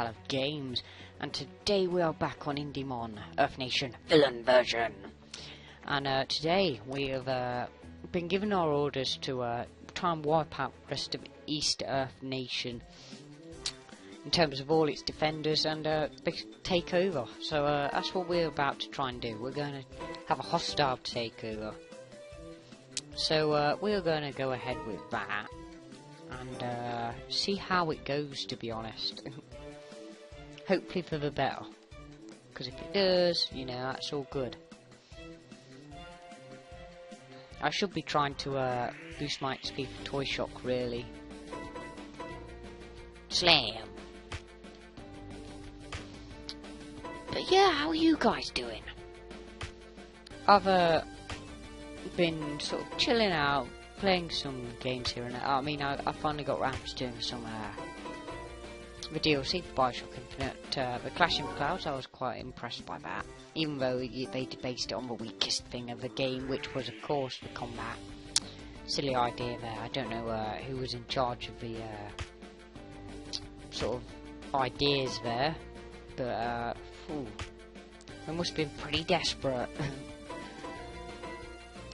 style of games, and today we are back on Indiemon Earth Nation Villain version. And today we have been given our orders to try and wipe out the rest of East Earth Nation in terms of all its defenders and take over. So that's what we're about to try and do. We're going to have a hostile takeover. So we're going to go ahead with that and see how it goes, to be honest. Hopefully for the better, because if it does, you know, that's all good. I should be trying to boost my XP for Toy Shock, really. Slam! But yeah, how are you guys doing? I've been sort of chilling out, playing some games here and there. I mean, I finally got around to doing some the DLC for Bioshock Infinite, the Clash in the Clouds. I was quite impressed by that, even though they based it on the weakest thing of the game, which was, of course, the combat. Silly idea there. I don't know who was in charge of the sort of ideas there, but they must have been pretty desperate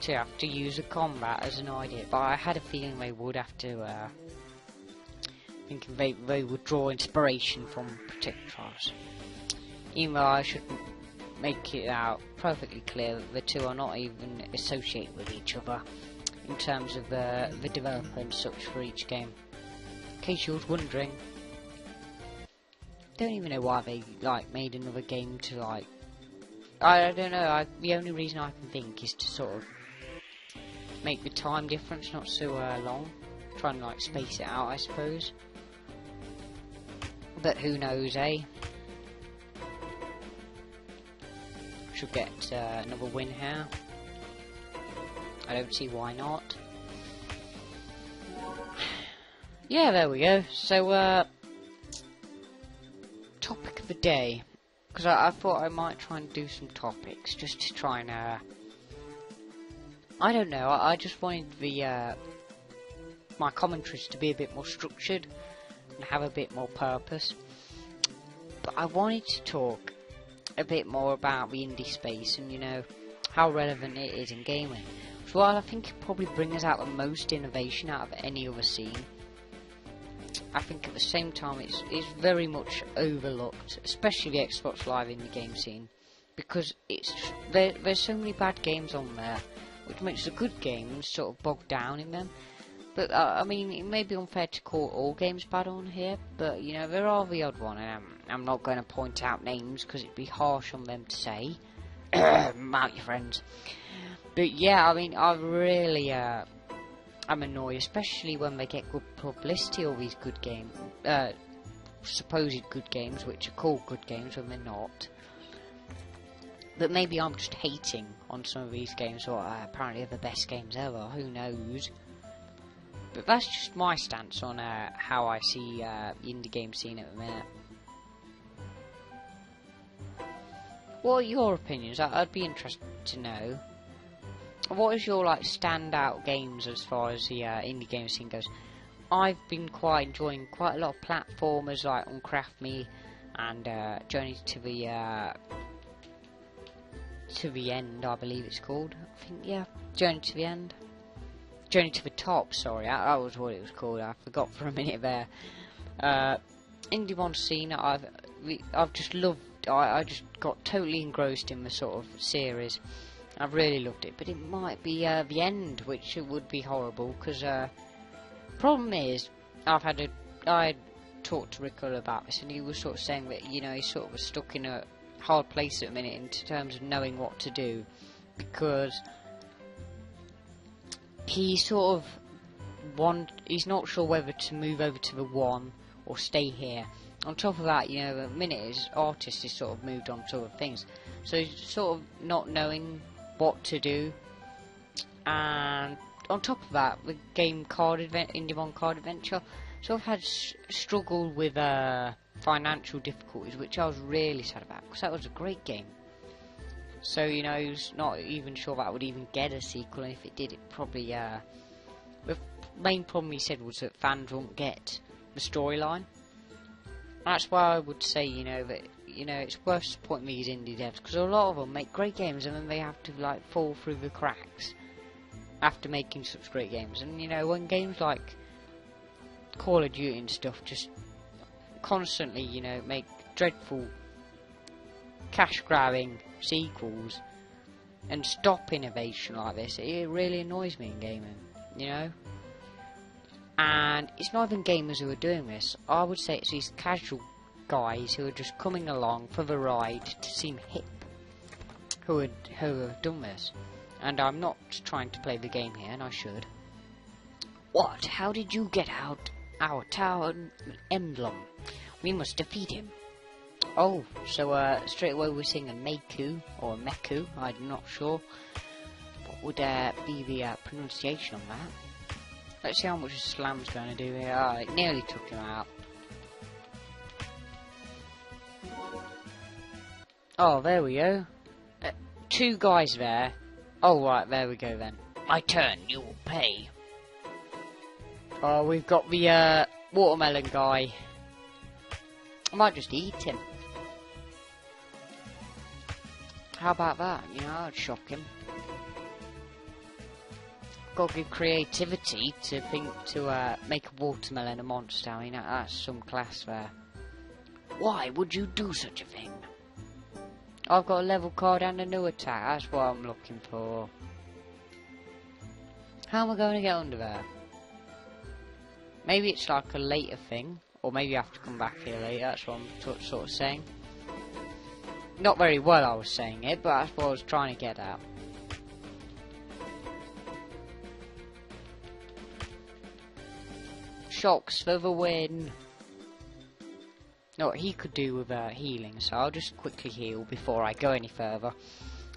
to have to use the combat as an idea. But I had a feeling they would have to. Thinking they would draw inspiration from projectiles. Even though I should make it out perfectly clear that the two are not even associated with each other in terms of the developer and such for each game. In case you was wondering, don't even know why they made another game to I don't know. The only reason I can think is to sort of make the time difference not so long, try and space it out, I suppose. But who knows, eh? Should get another win here. I don't see why not. Yeah, there we go. So, topic of the day. Because I thought I might try and do some topics, just to try and, I don't know, I just wanted the, my commentaries to be a bit more structured and have a bit more purpose. But I wanted to talk a bit more about the indie space and, you know, how relevant it is in gaming. So while I think it probably brings out the most innovation out of any other scene, I think at the same time it's very much overlooked, especially the Xbox Live indie game scene, because there's so many bad games on there, which makes the good games sort of bogged down in them. But I mean, it may be unfair to call all games bad on here, but you know, there are the odd one, and I'm not going to point out names because it'd be harsh on them to say. Out your friends. But yeah, I mean, I really I'm annoyed, especially when they get good publicity, all these good games, supposed good games, which are called good games when they're not. But maybe I'm just hating on some of these games, or apparently they're the best games ever, who knows. But that's just my stance on how I see the indie game scene at the minute. What are your opinions? I'd be interested to know. What is your standout games as far as the indie game scene goes? I've been quite enjoying quite a lot of platformers like Uncraft Me and Journey to the End, I believe it's called. I think, yeah, Journey to the End. Journey to the Top, sorry, that was what it was called. I forgot for a minute there. Indiemon scene, I've just loved. I just got totally engrossed in the sort of series. I really loved it, but it might be the end, which would be horrible. Because problem is, I talked to Rickle about this, and he was sort of saying that, you know, he sort of was stuck in a hard place at the minute in terms of knowing what to do, because he sort of he's not sure whether to move over to the 1 or stay here. On top of that, you know, the minute his artist is sort of moved on to other things, so he's sort of not knowing what to do. And on top of that, the game Indiemon Card Adventure sort of had struggled with financial difficulties, which I was really sad about, because that was a great game. So, you know, he was not even sure that would even get a sequel, and if it did, it probably, the main problem he said was that fans won't get the storyline. That's why I would say, that, it's worth supporting these indie devs, because a lot of them make great games and then they have to, like, fall through the cracks after making such great games. And, when games like Call of Duty and stuff just constantly, make dreadful cash-grabbing sequels and stop innovation like this, it really annoys me in gaming, And it's not even gamers who are doing this. I would say it's these casual guys who are just coming along for the ride to seem hip who have done this. And I'm not trying to play the game here, and I should. What? How did you get out our tower emblem? We must defeat him. Oh, so straight away we're seeing a Meku, or a Meku, I'm not sure. What would be the pronunciation on that? Let's see how much Slam's going to do here. Oh, it nearly took him out. Oh, there we go. Two guys there. Oh, right, there we go then. My turn, you will pay. Oh, we've got the watermelon guy. I might just eat him. How about that? I'd shock him. Got to give creativity to make a watermelon a monster. I mean, that's some class there. Why would you do such a thing? I've got a level card and a new attack. That's what I'm looking for. How am I going to get under there? Maybe it's like a later thing, or maybe I have to come back here later. That's what I'm sort of saying. Not very well I was saying it, but that's what I was trying to get at. Shocks for the win. Know what he could do with healing, so I'll just quickly heal before I go any further.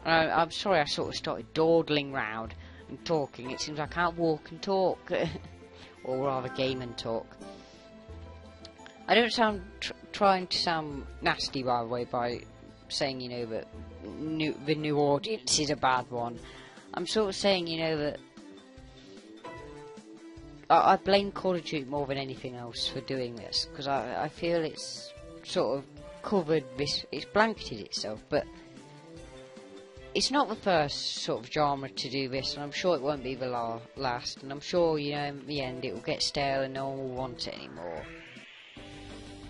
I'm sorry I sort of started dawdling round and talking. It seems I can't walk and talk. Or rather game and talk. I don't sound trying to sound nasty, by the way, by saying, that the new audience is a bad one. I'm sort of saying, that I blame Call of Duty more than anything else for doing this, because I feel it's sort of covered this, it's blanketed itself, but it's not the first sort of genre to do this, and I'm sure it won't be the last, and I'm sure, in the end it will get stale and no one will want it anymore.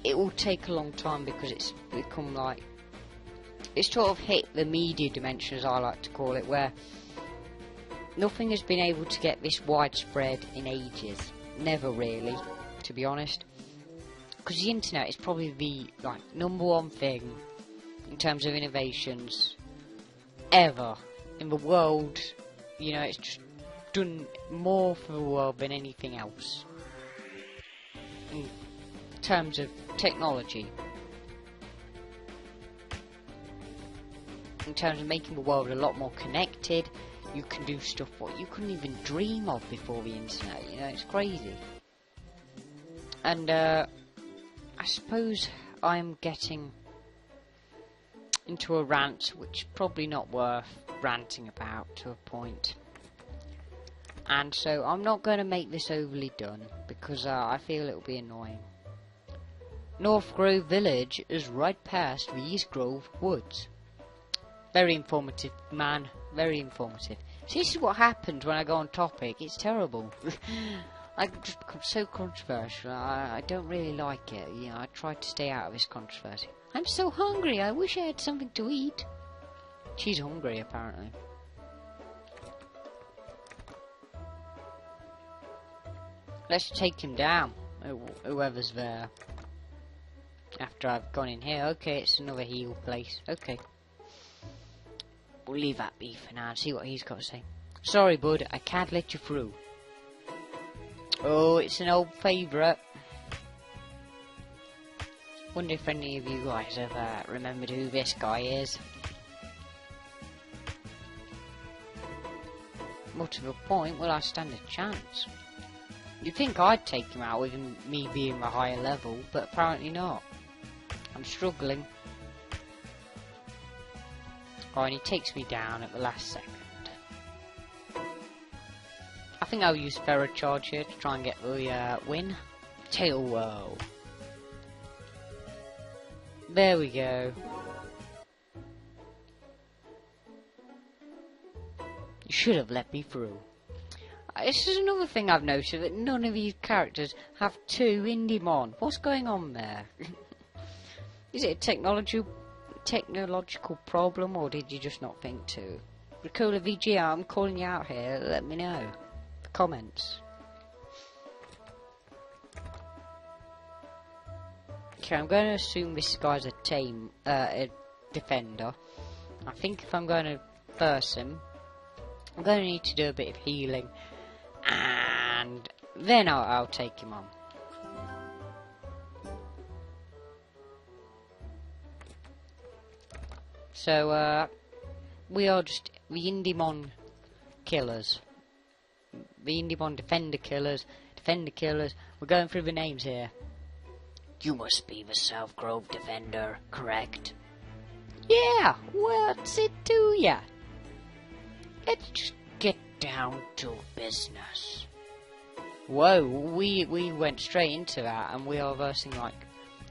It will take a long time because it's become like, it's sort of hit the media dimension, as I like to call it, where nothing has been able to get this widespread in ages. Never really, to be honest. Because the internet is probably the #1 thing in terms of innovations ever in the world. It's just done more for the world than anything else in terms of technology. In terms of making the world a lot more connected. You can do stuff what you couldn't even dream of before the internet, it's crazy. And I suppose I'm getting into a rant which probably not worth ranting about to a point. And so I'm not going to make this overly done because I feel it will be annoying. North Grove Village is right past the East Grove Woods. Very informative, man. Very informative. See, this is what happens when I go on topic. It's terrible. I just become so controversial. I don't really like it. I try to stay out of this controversy. I'm so hungry. I wish I had something to eat. She's hungry, apparently. Let's take him down. Whoever's there. After I've gone in here. Okay, it's another heal place. Okay. We'll leave that be for now and see what he's got to say. Sorry, bud, I can't let you through. Oh, it's an old favourite. Wonder if any of you guys have remembered who this guy is. More to the point, will I stand a chance? You'd think I'd take him out with me being the higher level, but apparently not. I'm struggling. Oh, and he takes me down at the last second. I think I'll use Ferro Charge here to try and get the win. Tail Whirl. There we go. You should have let me through. This is another thing I've noticed, that none of these characters have two Indiemon. What's going on there? Is it a technological problem, or did you just not think to? Ricola VG, I'm calling you out here. Let me know. The comments. Okay, I'm going to assume this guy's a defender. I think if I'm going to verse him, I'm going to need to do a bit of healing, and then I'll take him on. So, we are just the Indiemon killers. The Indiemon defender killers. We're going through the names here. You must be the South Grove defender, correct? Yeah, what's it to ya? Let's just get down to business. Whoa, we went straight into that, and we are versing like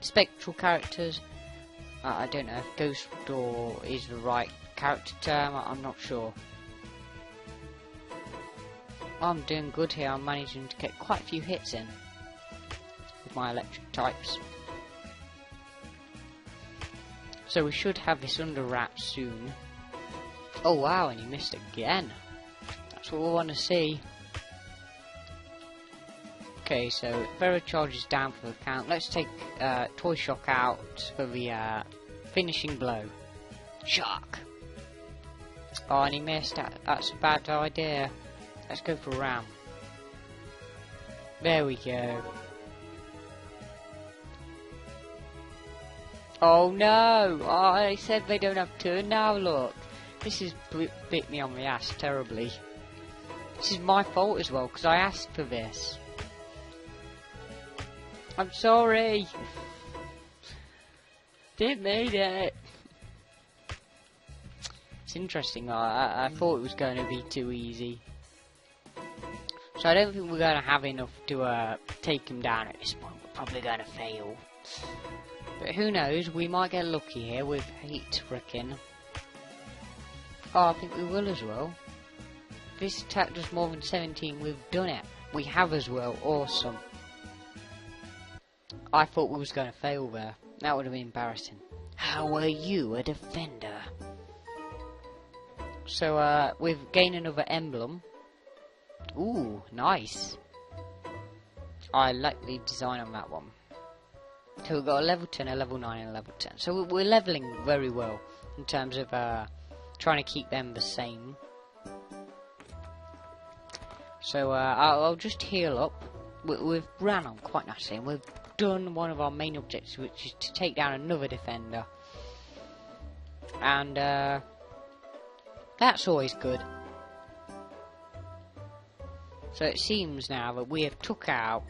spectral characters. I don't know if Ghost Door is the right character term, I'm not sure. I'm doing good here, I'm managing to get quite a few hits in with my electric types. So we should have this under wraps soon. Oh wow, and he missed again. That's what we want to see. Okay, so Charge is down for the count. Let's take Toy Shock out for the finishing blow. Shock! Oh, and he missed. That's a bad idea. Let's go for Ram. There we go. Oh no! Oh, they said they don't have turn now, look. This has bit me on the ass terribly. This is my fault as well, because I asked for this. I'm sorry. Didn't mean it. It's interesting. I thought it was going to be too easy. So I don't think we're going to have enough to take him down at this point. We're probably going to fail. But who knows? We might get lucky here with Hate frickin'. Oh, I think we will as well. If this attack does more than 17, we've done it. We have as well. Awesome. I thought we was going to fail there. That would have been embarrassing. How are you a defender? So, we've gained another emblem. Ooh, nice. I like the design on that one. So we've got a level 10, a level 9 and a level 10. So we're leveling very well in terms of trying to keep them the same. So I'll just heal up. We've ran on quite nicely, and we've done one of our main objectives, which is to take down another defender. And that's always good. So it seems now that we have took out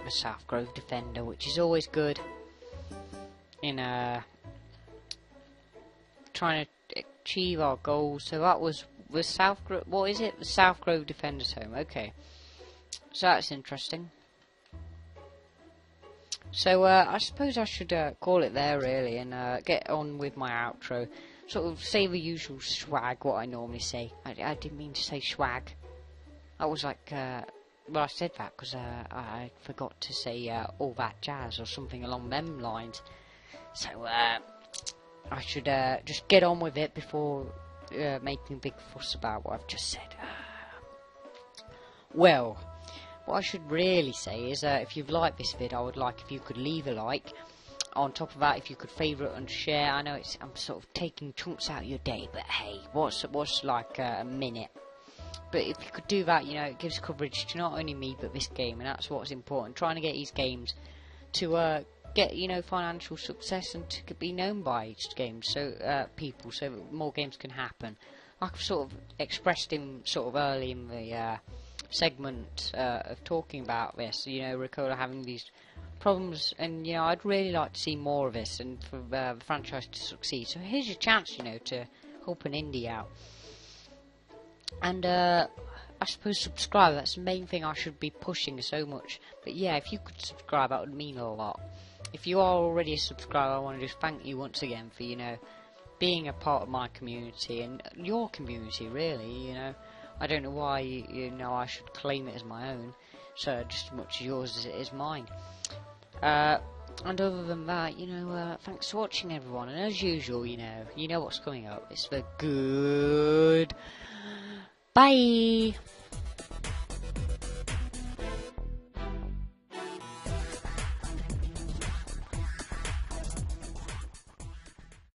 the South Grove defender, which is always good in trying to achieve our goals. So that was the South Grove. What is it? The South Grove defender's home. Okay, so that's interesting. So I suppose I should call it there really, and get on with my outro. Sort of say the usual swag, what I normally say. I didn't mean to say swag. I was like, well, I said that because I forgot to say all that jazz or something along them lines. So I should just get on with it before making a big fuss about what I've just said. Well, what I should really say is if you've liked this vid, I would like if you could leave a like. On top of that, if you could favourite and share. I know I'm sort of taking chunks out of your day, but hey, what's like a minute? But if you could do that, you know, it gives coverage to not only me but this game, and that's what's important. Trying to get these games to get, you know, financial success and to be known by each game, so people, so that more games can happen. I've sort of expressed in sort of early in the segment of talking about this, you know, Ricola having these problems, and you know, I'd really like to see more of this and for the franchise to succeed. So here's your chance, you know, to help an indie out. And I suppose subscribe, that's the main thing I should be pushing so much. But yeah, if you could subscribe, that would mean a lot. if you are already a subscriber, I want to just thank you once again for, being a part of my community and your community, really. I don't know why, I should claim it as my own, so just as much as yours as it is mine. And other than that, thanks for watching, everyone. And as usual, you know what's coming up. It's the good. Bye!